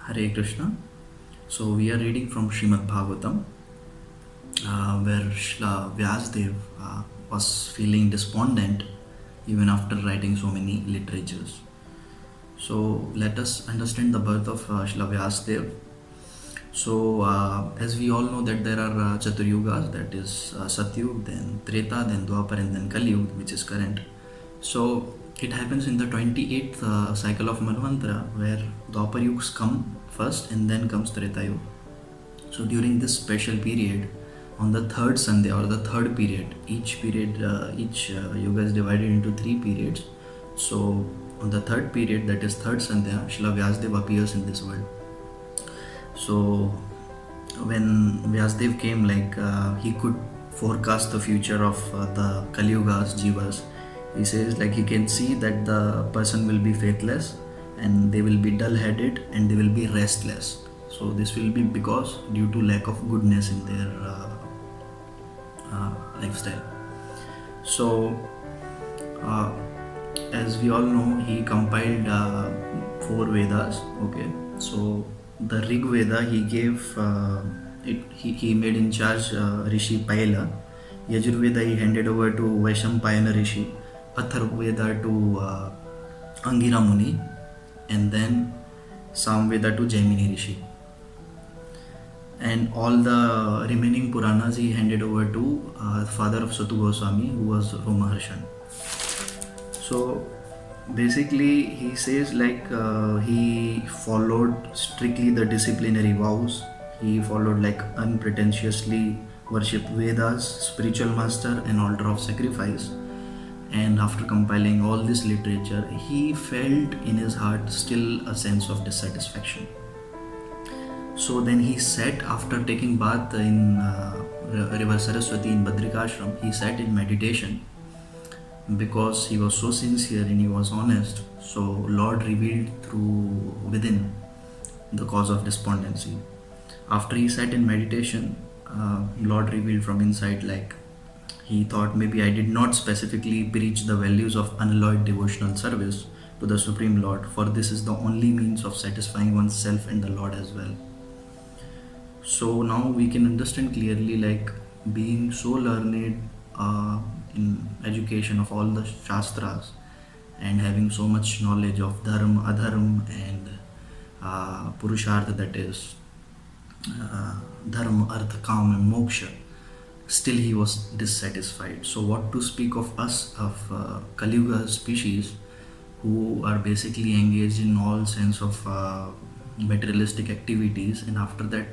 Hare Krishna. So we are reading from Srimad Bhagavatam, where Shla Vyasdev was feeling despondent even after writing so many literatures. So let us understand the birth of Shla Vyasdev. So as we all know that there are Chaturyugas, that is Satyug, then Treta, then Dwapar, and then Kaliyug, which is current. So it happens in the 28th cycle of Manvantara, where Dwapar Yugs come first and then comes Treta Yuga. So during this special period, on the third Sandhya or the third period, each yoga is divided into three periods. So on the third period, that is third Sandhya, Srila Vyasdev appears in this world. So when Vyasdev came, he could forecast the future of the Kali Yuga's Jivas. He says he can see that the person will be faithless and they will be dull-headed and they will be restless. So this will be because due to lack of goodness in their lifestyle. So as we all know, he compiled four Vedas. Okay, so the Rig Veda he gave he made in charge Rishi Paila. Yajurveda he handed over to Vaishampayana Rishi. Atharvaveda to Angira Muni, and then Samveda to Jaimini Rishi. And all the remaining Puranas he handed over to father of Satu Goswami, who was Romaharshan. So basically he says he followed strictly the disciplinary vows. He followed unpretentiously worshipped Vedas, spiritual master and altar of sacrifice. And after compiling all this literature, he felt in his heart still a sense of dissatisfaction. So then he sat, after taking bath in river Saraswati in Badrikashram, he sat in meditation because he was so sincere and he was honest. So Lord revealed through within the cause of despondency. After he sat in meditation, Lord revealed from inside he thought maybe I did not specifically preach the values of unalloyed devotional service to the Supreme Lord, for this is the only means of satisfying oneself and the Lord as well. So now we can understand clearly being so learned in education of all the Shastras and having so much knowledge of Dharma, Adharma and Purushartha, that is Dharma, Artha, Kam and Moksha. Still he was dissatisfied. So what to speak of us, of Kali Yuga species, who are basically engaged in all sense of materialistic activities, and after that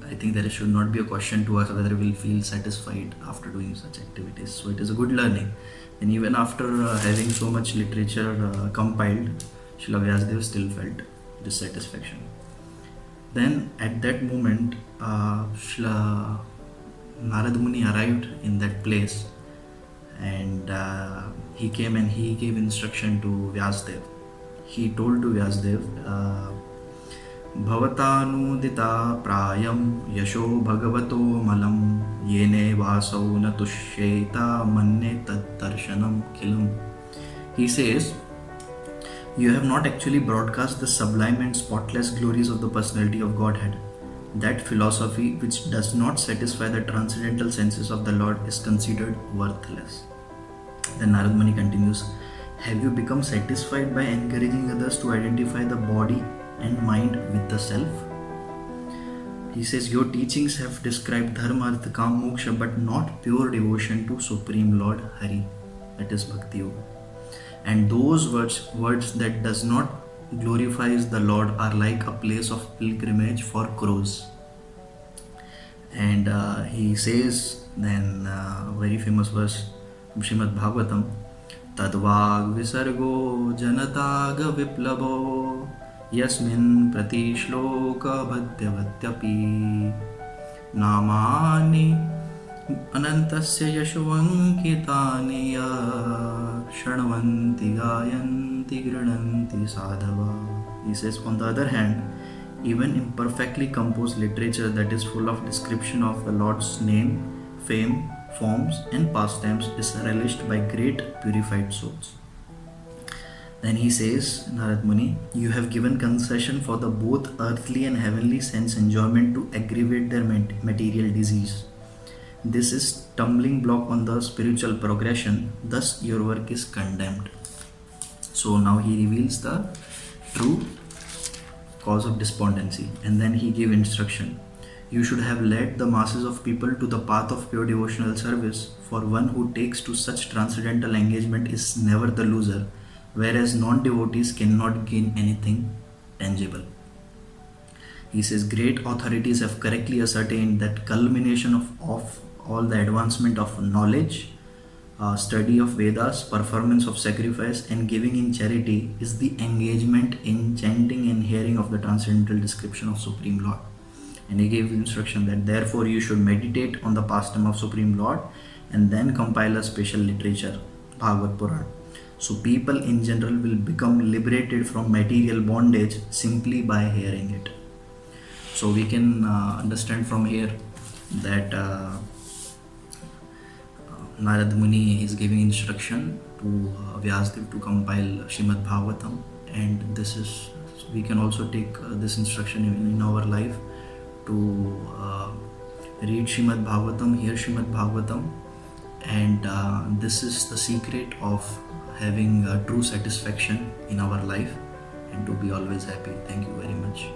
I think there should not be a question to us whether we'll feel satisfied after doing such activities. So it is a good learning. And even after having so much literature compiled, Srila Vyasdev still felt dissatisfaction. Then at that moment, Srila Narad Muni arrived in that place, and he came and he gave instruction to Vyasdev. He told to Vyasdev, Bhavatânudita prayam yasho bhagavato malam yene vasau na tushyeta manne tad darshanam kilam. He says, you have not actually broadcast the sublime and spotless glories of the personality of Godhead. That philosophy which does not satisfy the transcendental senses of the Lord is considered worthless. Then Narad Muni continues, have you become satisfied by encouraging others to identify the body and mind with the self? He says, your teachings have described Dharma, Artha, Kam, Moksha, but not pure devotion to Supreme Lord Hari, that is Bhakti Yoga. And those words that does not glorifies the Lord are like a place of pilgrimage for crows. And he says then very famous verse from Srimad Bhagavatam, Tadvag visargo janatag viplabo yasmin prati shloka bhadyavadyapi namani anantasya yashvankitani shranvanti gayanti grinanti sadhava. He says, on the other hand, even imperfectly composed literature that is full of description of the Lord's name, fame, forms and pastimes is relished by great purified souls. Then he says, Narad Muni, you have given concession for the both earthly and heavenly sense enjoyment to aggravate their material disease. This is stumbling block on the spiritual progression, thus your work is condemned. So now he reveals the true cause of despondency, and then he gave instruction. You should have led the masses of people to the path of pure devotional service, for one who takes to such transcendental engagement is never the loser, whereas non-devotees cannot gain anything tangible. He says great authorities have correctly ascertained that culmination of all the advancement of knowledge, study of Vedas, performance of sacrifice, and giving in charity is the engagement in chanting and hearing of the transcendental description of Supreme Lord. And he gave instruction that therefore you should meditate on the pastime of Supreme Lord and then compile a special literature, Bhagavad Puran. So people in general will become liberated from material bondage simply by hearing it. So we can understand from here that Narad Muni is giving instruction to Vyasdev to compile Srimad Bhagavatam, and this is, we can also take this instruction in our life to read Srimad Bhagavatam, hear Srimad Bhagavatam, and this is the secret of having true satisfaction in our life and to be always happy. Thank you very much.